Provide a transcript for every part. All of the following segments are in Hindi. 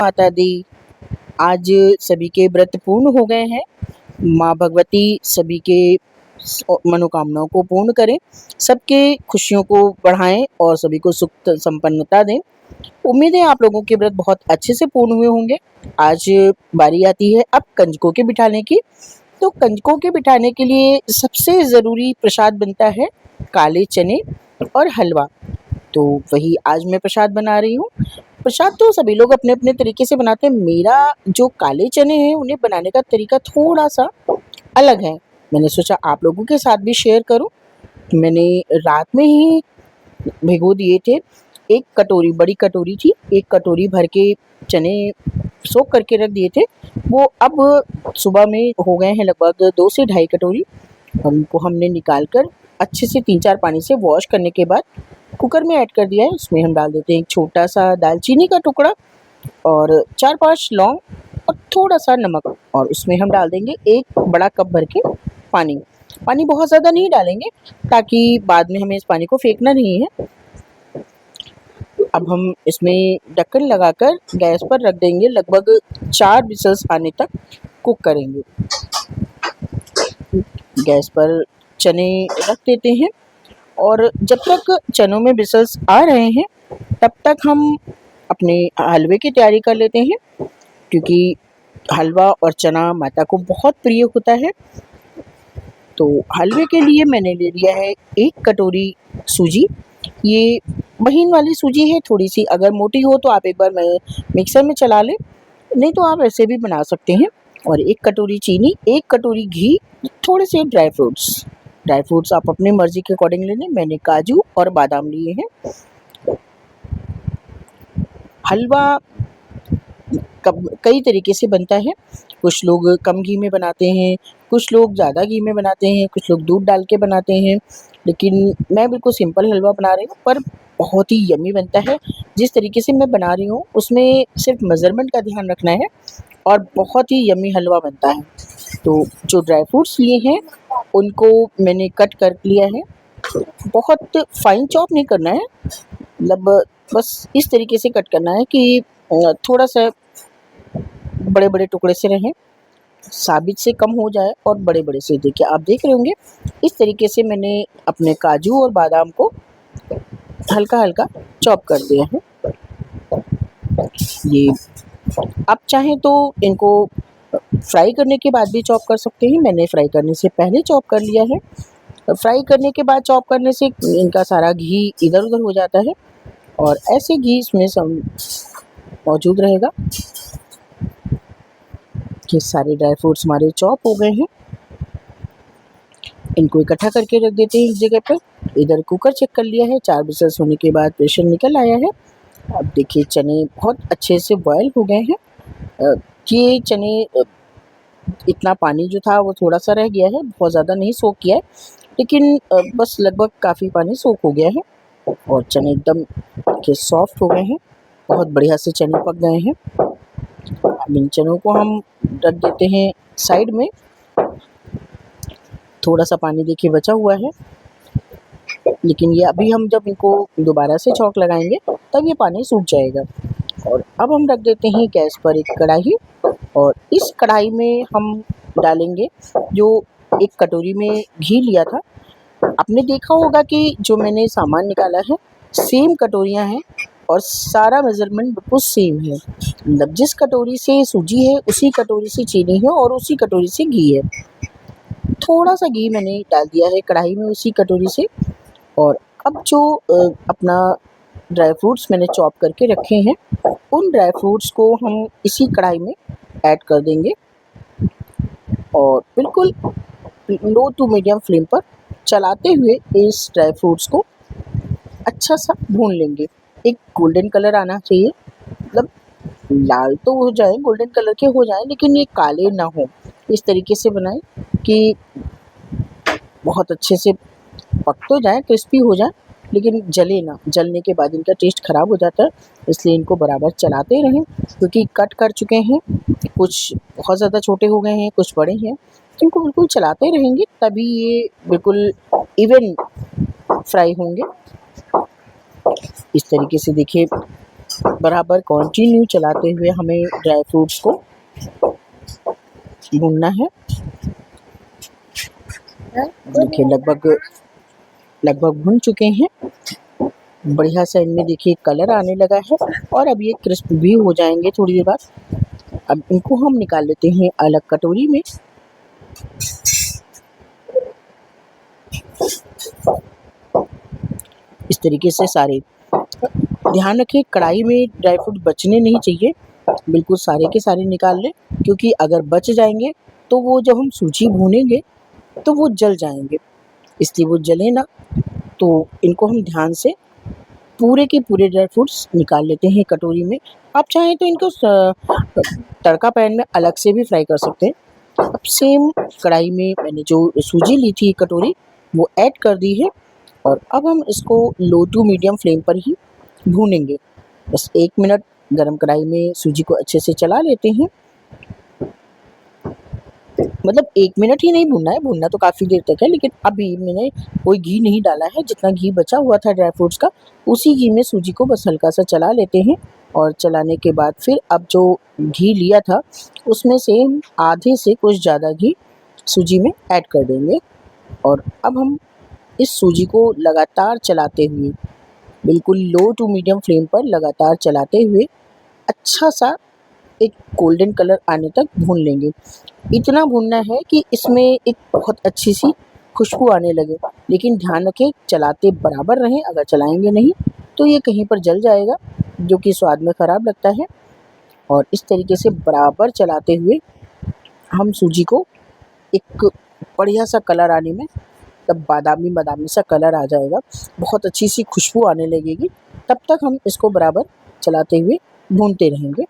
माता दी। आज सभी के व्रत पूर्ण हो गए हैं। माँ भगवती सभी के मनोकामनाओं को पूर्ण करें, सबके खुशियों को बढ़ाएं और सभी को सुख संपन्नता दें। उम्मीद है आप लोगों के व्रत बहुत अच्छे से पूर्ण हुए होंगे। आज बारी आती है अब कंजकों के बिठाने की। तो कंजकों के बिठाने के लिए सबसे ज़रूरी प्रसाद बनता है काले चने और हलवा। तो वही आज मैं प्रसाद बना रही हूँ। प्रसाद तो सभी लोग अपने-अपने तरीके से बनाते हैं। मेरा जो काले चने हैं उन्हें बनाने का तरीका थोड़ा-सा अलग है। मैंने सोचा आप लोगों के साथ भी शेयर करूँ। मैंने रात में ही भिगो दिए थे। 1 कटोरी, बड़ी कटोरी थी, 1 कटोरी भर के चने सोक करके रख दिए थे। वो अब सुबह में हो गए हैं लगभग 2 से ढाई कटोरी। उनको हमने निकाल कर अच्छे से 3-4 पानी से वॉश करने के बाद कुकर में ऐड कर दिया है। उसमें हम डाल देते हैं एक छोटा-सा दालचीनी का टुकड़ा और 4-5 लौंग और थोड़ा-सा नमक, और उसमें हम डाल देंगे 1 बड़ा कप भर के पानी। पानी बहुत ज़्यादा नहीं डालेंगे ताकि बाद में हमें इस पानी को फेंकना नहीं है। अब हम इसमें ढक्कन लगाकर गैस पर रख देंगे, लगभग 4 विसल्स आने तक कुक करेंगे। गैस पर चने रख देते हैं और जब तक चनों में विसल्स आ रहे हैं तब तक हम अपने हलवे की तैयारी कर लेते हैं, क्योंकि हलवा और चना माता को बहुत प्रिय होता है। तो हलवे के लिए मैंने ले लिया है 1 कटोरी सूजी। ये महीन वाली सूजी है, थोड़ी-सी अगर मोटी हो तो आप एक बार मिक्सर में चला लें, नहीं तो आप ऐसे भी बना सकते हैं। और 1 कटोरी चीनी, 1 कटोरी घी, थोड़े से ड्राई फ्रूट्स। ड्राई फ्रूट्स आप अपनी मर्ज़ी के अकॉर्डिंग ले लें। मैंने काजू और बादाम लिए हैं। हलवा कई तरीके से बनता है। कुछ लोग कम घी में बनाते हैं, कुछ लोग ज़्यादा घी में बनाते हैं, कुछ लोग दूध डाल के बनाते हैं, लेकिन मैं बिल्कुल सिंपल हलवा बना रही हूँ, पर बहुत ही यम्मी बनता है। जिस तरीके से मैं बना रही हूँ उसमें सिर्फ मेज़रमेंट का ध्यान रखना है और बहुत ही यम्मी हलवा बनता है। तो जो ड्राई फ्रूट्स लिए हैं उनको मैंने कट कर लिया है। बहुत फाइन चॉप नहीं करना है, मतलब बस इस तरीके से कट करना है कि थोड़ा-सा बड़े-बड़े टुकड़े से रहें, साबित से कम हो जाए और बड़े-बड़े से। देखिए आप देख रहे होंगे इस तरीके से मैंने अपने काजू और बादाम को हल्का-हल्का चॉप कर दिया है। ये आप चाहें तो इनको फ्राई करने के बाद भी चॉप कर सकते हैं। मैंने फ्राई करने से पहले चॉप कर लिया है। फ्राई करने के बाद चॉप करने से इनका सारा घी इधर-उधर हो जाता है और ऐसे घी इसमें मौजूद रहेगा। ये सारे ड्राई फ्रूट्स हमारे चॉप हो गए हैं। इनको इकट्ठा करके रख देते हैं एक जगह पर। इधर कुकर चेक कर लिया है, 4 विसल्स होने के बाद प्रेशर निकल आया है। अब देखिए चने बहुत अच्छे से बॉयल हो गए हैं। ये चने इतना पानी जो था वो थोड़ा-सा रह गया है, बहुत ज़्यादा नहीं सोक किया है, लेकिन बस लगभग काफ़ी पानी सोक हो गया है और चने एकदम देखिए सॉफ्ट हो गए हैं, बहुत बढ़िया से चने पक गए हैं। अब इन चनों को हम रख देते हैं साइड में। थोड़ा-सा पानी देखिए बचा हुआ है, लेकिन ये अभी हम जब इनको दोबारा से छौंक लगाएँगे तब ये पानी सूख जाएगा। और अब हम रख देते हैं गैस पर एक कढ़ाई और इस कढ़ाई में हम डालेंगे जो 1 कटोरी में घी लिया था। आपने देखा होगा कि जो मैंने सामान निकाला है सेम कटोरियाँ हैं और सारा मेज़रमेंट बिल्कुल सेम है। मतलब जिस कटोरी से सूजी है उसी कटोरी से चीनी है और उसी कटोरी से घी है। थोड़ा-सा घी मैंने डाल दिया है कढ़ाई में उसी कटोरी से। और अब जो अपना ड्राई फ्रूट्स मैंने चॉप करके रखे हैं, उन ड्राई फ्रूट्स को हम इसी कढ़ाई में ऐड कर देंगे और बिल्कुल लो टू मीडियम फ्लेम पर चलाते हुए इस ड्राई फ्रूट्स को अच्छा-सा भून लेंगे। एक गोल्डन कलर आना चाहिए, मतलब लाल तो हो जाए, गोल्डन कलर के हो जाएँ, लेकिन ये काले ना हों। इस तरीके से बनाएँ कि बहुत अच्छे से पक तो जाएँ, क्रिस्पी हो जाएँ, लेकिन जले ना। जलने के बाद इनका टेस्ट ख़राब हो जाता है, इसलिए इनको बराबर चलाते रहें, क्योंकि कट कर चुके हैं, कुछ बहुत ज़्यादा छोटे हो गए हैं, कुछ बड़े हैं। इनको बिल्कुल चलाते रहेंगे तभी ये बिल्कुल इवन फ्राई होंगे। इस तरीके से देखिए बराबर कंटिन्यू चलाते हुए हमें ड्राई फ्रूट्स को भूनना है। देखिए लगभग भुन चुके हैं। बढ़िया सा इनमें देखिए कलर आने लगा है और अब ये क्रिस्प भी हो जाएंगे थोड़ी देर बाद। अब इनको हम निकाल लेते हैं अलग कटोरी में। इस तरीके से सारे, ध्यान रखें कढ़ाई में ड्राई फ्रूट बचने नहीं चाहिए, बिल्कुल सारे के सारे निकाल लें, क्योंकि अगर बच जाएंगे तो वो जब हम सूजी भूनेंगे तो वो जल जाएंगे, इसलिए वो जले ना। तो इनको हम ध्यान से पूरे के पूरे ड्राई फ्रूट्स निकाल लेते हैं कटोरी में। आप चाहें तो इनको तड़का पैन में अलग से भी फ्राई कर सकते हैं। अब सेम कढ़ाई में मैंने जो सूजी ली थी कटोरी वो ऐड कर दी है और अब हम इसको लो टू मीडियम फ्लेम पर ही भूनेंगे। बस 1 मिनट गरम कढ़ाई में सूजी को अच्छे से चला लेते हैं। मतलब 1 मिनट ही नहीं भूनना है, भूनना तो काफ़ी देर तक है, लेकिन अभी मैंने कोई घी नहीं डाला है। जितना घी बचा हुआ था ड्राई फ्रूट्स का, उसी घी में सूजी को बस हल्का सा चला लेते हैं और चलाने के बाद फिर अब जो घी लिया था उसमें से आधे से कुछ ज़्यादा घी सूजी में ऐड कर देंगे और अब हम इस सूजी को लगातार चलाते हुए, बिल्कुल लो टू मीडियम फ्लेम पर लगातार चलाते हुए अच्छा सा एक गोल्डन कलर आने तक भून लेंगे। इतना भूनना है कि इसमें एक बहुत अच्छी सी खुशबू आने लगे, लेकिन ध्यान रखें चलाते बराबर रहें। अगर चलाएंगे नहीं तो ये कहीं पर जल जाएगा, जो कि स्वाद में ख़राब लगता है। और इस तरीके से बराबर चलाते हुए हम सूजी को एक बढ़िया सा कलर आने में, तब बादामी सा कलर आ जाएगा, बहुत अच्छी सी खुशबू आने लगेगी, तब तक हम इसको बराबर चलाते हुए भूनते रहेंगे।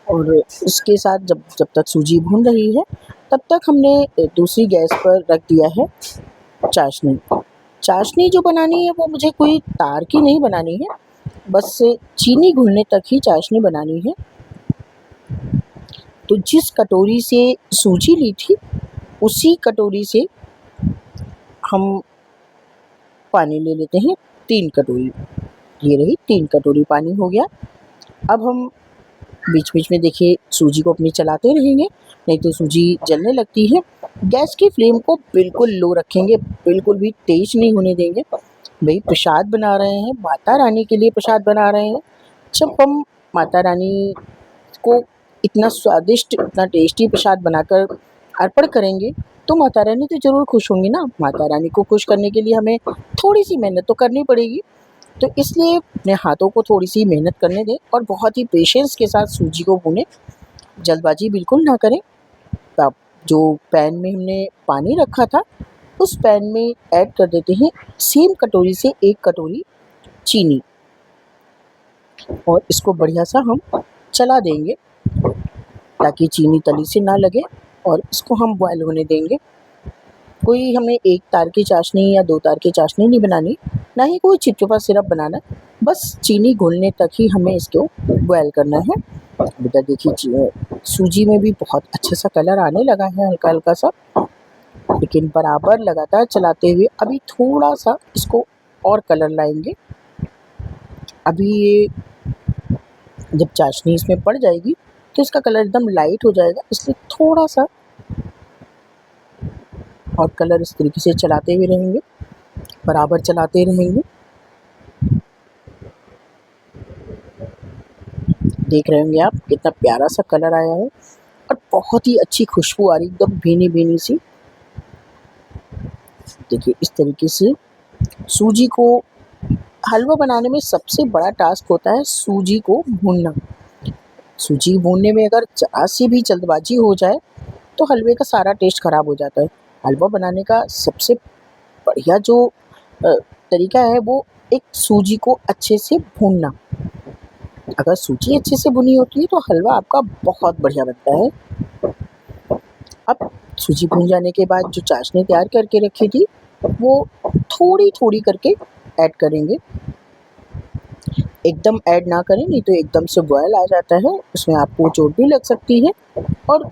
और इसके साथ जब तक सूजी भून रही है तब तक हमने दूसरी गैस पर रख दिया है चाशनी। चाशनी जो बनानी है वो मुझे कोई तार की नहीं बनानी है, बस चीनी घुलने तक ही चाशनी बनानी है। तो जिस कटोरी से सूजी ली थी उसी कटोरी से हम पानी ले लेते हैं 3 कटोरी। ये रही 3 कटोरी पानी हो गया। अब हम बीच बीच में देखिए सूजी को अपनी चलाते रहेंगे, नहीं तो सूजी जलने लगती है। गैस की फ्लेम को बिल्कुल लो रखेंगे, बिल्कुल भी तेज़ नहीं होने देंगे। भाई प्रसाद बना रहे हैं, माता रानी के लिए प्रसाद बना रहे हैं। जब हम माता रानी को इतना स्वादिष्ट, इतना टेस्टी प्रसाद बनाकर अर्पण करेंगे तो माता रानी तो ज़रूर खुश होंगी ना। माता रानी को खुश करने के लिए हमें थोड़ी सी मेहनत तो करनी पड़ेगी, तो इसलिए अपने हाथों को थोड़ी सी मेहनत करने दें और बहुत ही पेशेंस के साथ सूजी को भूनें। जल्दबाजी बिल्कुल ना करें। अब जो पैन में हमने पानी रखा था उस पैन में ऐड कर देते हैं सेम कटोरी से 1 कटोरी चीनी और इसको बढ़िया सा हम चला देंगे ताकि चीनी तली से ना लगे और इसको हम बॉयल होने देंगे। कोई हमें 1 तार की चाशनी या 2 तार की चाशनी नहीं बनानी, ना ही कोई चिपचिपा सिरप बनाना, बस चीनी घुलने तक ही हमें इसको बॉयल करना है। बेटा देखिए सूजी में भी बहुत अच्छा सा कलर आने लगा है, हल्का हल्का सा, लेकिन बराबर लगातार चलाते हुए अभी थोड़ा सा इसको और कलर लाएंगे। अभी ये जब चाशनी इसमें पड़ जाएगी तो इसका कलर एकदम लाइट हो जाएगा, इसलिए थोड़ा सा और कलर इस तरीके से चलाते हुए रहेंगे, बराबर चलाते रहेंगे। देख रहे होंगे आप कितना प्यारा सा कलर आया है और बहुत ही अच्छी खुशबू आ रही, एकदम भीनी भीनी सी। देखिए इस तरीके से सूजी को, हलवा बनाने में सबसे बड़ा टास्क होता है सूजी को भूनना। सूजी भूनने में अगर जरा सी भी जल्दबाजी हो जाए तो हलवे का सारा टेस्ट ख़राब हो जाता है। हलवा बनाने का सबसे बढ़िया जो तरीका है वो एक सूजी को अच्छे से भूनना। अगर सूजी अच्छे से भुनी होती है तो हलवा आपका बहुत बढ़िया बनता है। अब सूजी भून जाने के बाद जो चाशनी तैयार करके रखी थी वो थोड़ी थोड़ी करके ऐड करेंगे। एकदम ऐड ना करें, नहीं तो एकदम से बॉयल आ जाता है, उसमें आपको चोट भी लग सकती है और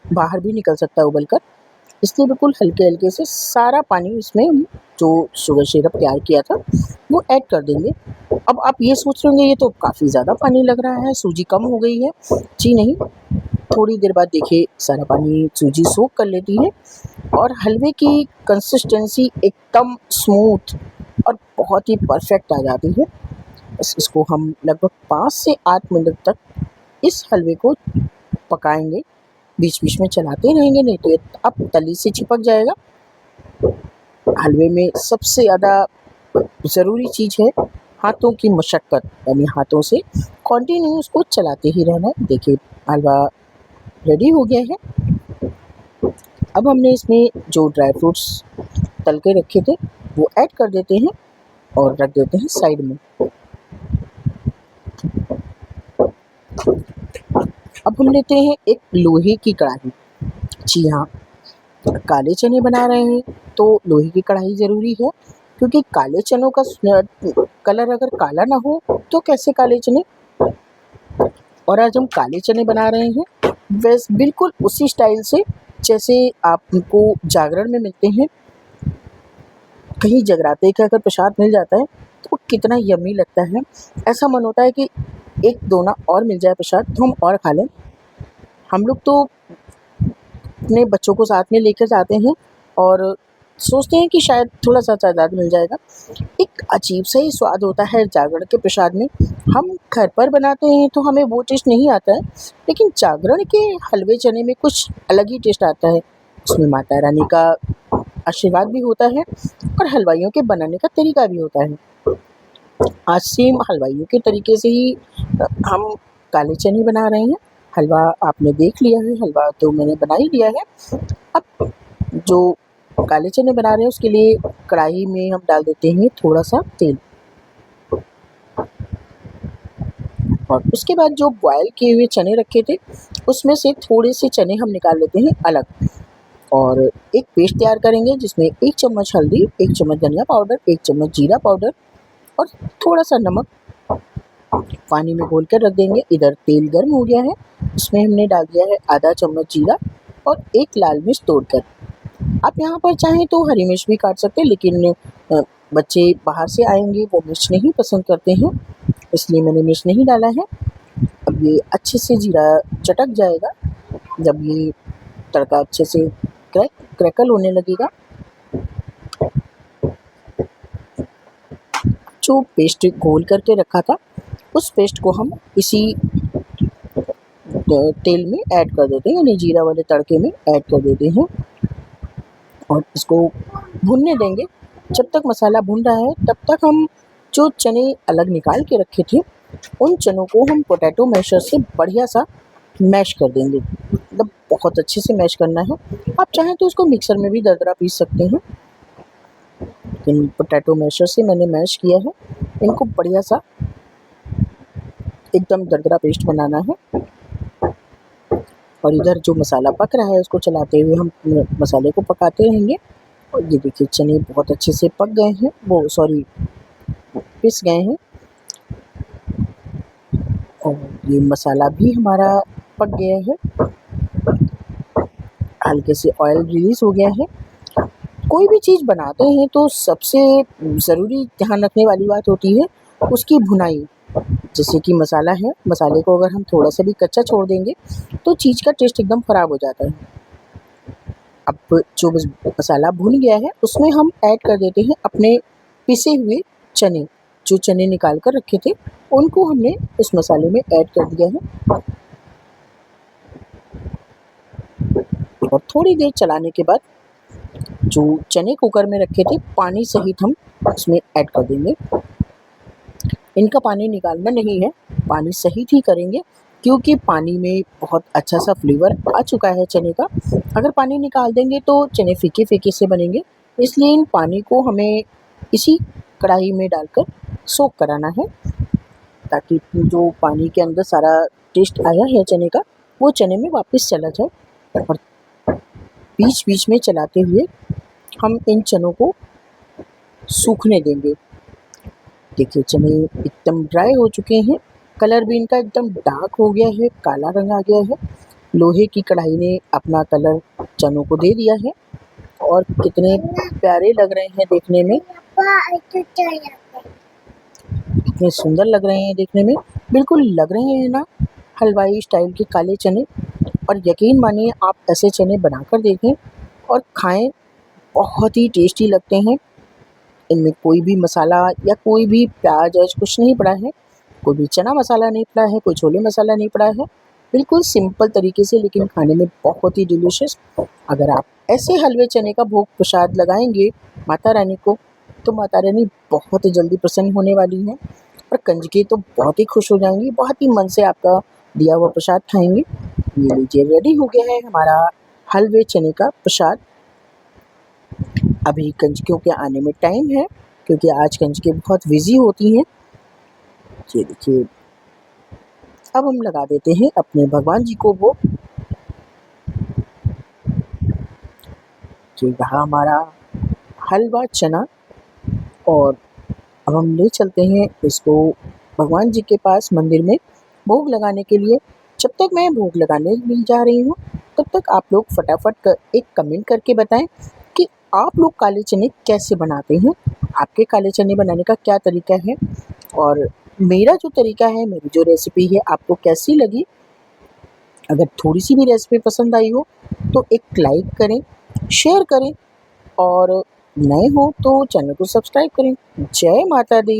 बाहर भी निकल सकता है उबल कर। इसलिए बिल्कुल हल्के हल्के से सारा पानी इसमें हम जो शुगर सिरप तैयार किया था वो ऐड कर देंगे। अब आप ये सोच रहे होंगे ये तो काफ़ी ज़्यादा पानी लग रहा है, सूजी कम हो गई है। जी नहीं, थोड़ी देर बाद देखिए सारा पानी सूजी सोख कर लेती है और हलवे की कंसिस्टेंसी एकदम स्मूथ और बहुत ही परफेक्ट आ जाती है। बस इसको हम लगभग 5 से 8 मिनट तक इस हलवे को पकाएंगे, बीच बीच में चलाते रहेंगे, नहीं तो ये अब तली से चिपक जाएगा। हलवे में सबसे ज़्यादा ज़रूरी चीज़ है हाथों की मशक्क़त, यानी हाथों से कंटिन्यू उसको चलाते ही रहना है। देखिए हलवा रेडी हो गया है। अब हमने इसमें जो ड्राई फ्रूट्स तल के रखे थे वो ऐड कर देते हैं और रख देते हैं साइड में। अब हम लेते हैं एक लोहे की कढ़ाई। जी हाँ, काले चने बना रहे हैं तो लोहे की कढ़ाई ज़रूरी है, क्योंकि काले चनों का कलर अगर काला ना हो तो कैसे काले चने। और आज हम काले चने बना रहे हैं वैसे बिल्कुल उसी स्टाइल से जैसे आपको जागरण में मिलते हैं। कहीं जगराते का अगर प्रसाद मिल जाता है तो वो कितना यम्मी लगता है, ऐसा मन होता है कि एक दोना और मिल जाए प्रसाद तो हम और खा लें। हम लोग तो अपने बच्चों को साथ में लेकर जाते हैं और सोचते हैं कि शायद थोड़ा सा ज़्यादा मिल जाएगा। एक अजीब सा ही स्वाद होता है जागरण के प्रसाद में। हम घर पर बनाते हैं तो हमें वो टेस्ट नहीं आता है, लेकिन जागरण के हलवे चने में कुछ अलग ही टेस्ट आता है। उसमें माता रानी का आशीर्वाद भी होता है और हलवाइयों के बनाने का तरीका भी होता है। आज सेम हलवाइयों के तरीके से ही हम काले चने बना रहे हैं। हलवा आपने देख लिया है, हलवा तो मैंने बना ही लिया है। अब जो काले चने बना रहे हैं उसके लिए कढ़ाई में हम डाल देते हैं थोड़ा सा तेल, और उसके बाद जो बॉयल किए हुए चने रखे थे उसमें से थोड़े से चने हम निकाल लेते हैं अलग, और एक पेस्ट तैयार करेंगे जिसमें 1 चम्मच हल्दी, 1 चम्मच धनिया पाउडर, 1 चम्मच जीरा पाउडर और थोड़ा सा नमक पानी में घोल कर रख देंगे। इधर तेल गर्म हो गया है, उसमें हमने डाल दिया है आधा चम्मच जीरा और 1 लाल मिर्च तोड़कर। आप यहाँ पर चाहें तो हरी मिर्च भी काट सकते हैं, लेकिन बच्चे बाहर से आएंगे वो मिर्च नहीं पसंद करते हैं, इसलिए मैंने मिर्च नहीं डाला है। अब ये अच्छे से जीरा चटक जाएगा, जब ये तड़का अच्छे से क्रैकल होने लगेगा, जो पेस्ट घोल करके रखा था उस पेस्ट को हम इसी तेल में ऐड कर देते हैं, यानी जीरा वाले तड़के में ऐड कर देते हैं और इसको भुनने देंगे। जब तक मसाला भुन रहा है तब तक हम जो चने अलग निकाल के रखे थे उन चनों को हम पोटैटो मैशर से बढ़िया सा मैश कर देंगे, मतलब बहुत अच्छे से मैश करना है। आप चाहें तो उसको मिक्सर में भी दरदरा पीस सकते हैं, लेकिन पोटैटो मैशर से मैंने मैश किया है। इनको बढ़िया सा एकदम दरदरा पेस्ट बनाना है, और इधर जो मसाला पक रहा है उसको चलाते हुए हम मसाले को पकाते रहेंगे। और ये देखिए चने बहुत अच्छे से पक गए हैं, पिस गए हैं, और ये मसाला भी हमारा पक गया है, हल्के से ऑयल रिलीज़ हो गया है। कोई भी चीज़ बनाते हैं तो सबसे ज़रूरी ध्यान रखने वाली बात होती है उसकी भुनाई। जैसे कि मसाला है, मसाले को अगर हम थोड़ा सा भी कच्चा छोड़ देंगे तो चीज़ का टेस्ट एकदम ख़राब हो जाता है। अब जो मसाला भुन गया है उसमें हम ऐड कर देते हैं अपने पिसे हुए चने। जो चने निकाल कर रखे थे उनको हमने उस मसाले में ऐड कर दिया है, और थोड़ी देर चलाने के बाद जो चने कुकर में रखे थे पानी सहित हम उसमें ऐड कर देंगे। इनका पानी निकालना नहीं है, पानी सहित ही करेंगे, क्योंकि पानी में बहुत अच्छा सा फ्लेवर आ चुका है चने का। अगर पानी निकाल देंगे तो चने फीके फीके से बनेंगे, इसलिए इन पानी को हमें इसी कढ़ाई में डालकर सोक कराना है, ताकि जो पानी के अंदर सारा टेस्ट आया है चने का वो चने में वापस चला जाए। और बीच बीच में चलाते हुए हम इन चनों को सूखने देंगे। देखिए चने एकदम ड्राई हो चुके हैं, कलर भी इनका एकदम डार्क हो गया है, काला रंग आ गया है। लोहे की कढ़ाई ने अपना कलर चनों को दे दिया है। और कितने प्यारे लग रहे हैं देखने में, कितने सुंदर लग रहे हैं देखने में। बिल्कुल लग रहे हैं ना हलवाई स्टाइल के काले चने। और यकीन मानिए आप ऐसे चने बनाकर देखें और खाएं, बहुत ही टेस्टी लगते हैं। इनमें कोई भी मसाला या कोई भी प्याज व्याज कुछ नहीं पड़ा है, कोई भी चना मसाला नहीं पड़ा है, कोई छोले मसाला नहीं पड़ा है। बिल्कुल सिंपल तरीके से, लेकिन खाने में बहुत ही डिलीशियस। अगर आप ऐसे हलवे चने का भोग प्रसाद लगाएंगे माता रानी को, तो माता रानी बहुत ही जल्दी प्रसन्न होने वाली हैं और कंजके तो बहुत ही खुश हो जाएंगी, बहुत ही मन से आपका दिया हुआ प्रसाद खाएंगे। ये लीजिए, रेडी हो गया है हमारा हलवे चने का प्रसाद। अभी कंजकियों के आने में टाइम है, क्योंकि आज कंजके बहुत बिजी होती हैं। ये देखिए, अब हम लगा देते हैं अपने भगवान जी को वो। ये रहा हमारा हलवा चना, और अब हम ले चलते हैं इसको भगवान जी के पास मंदिर में भोग लगाने के लिए। जब तक मैं भोग लगाने नहीं जा रही हूँ, तब तक आप लोग फटाफट एक कमेंट करके बताएं कि आप लोग काले चने कैसे बनाते हैं, आपके काले चने बनाने का क्या तरीका है, और मेरा जो तरीका है, मेरी जो रेसिपी है, आपको कैसी लगी। अगर थोड़ी सी भी रेसिपी पसंद आई हो तो एक लाइक करें, शेयर करें, और नए हो तो चैनल को सब्सक्राइब करें। जय माता दी।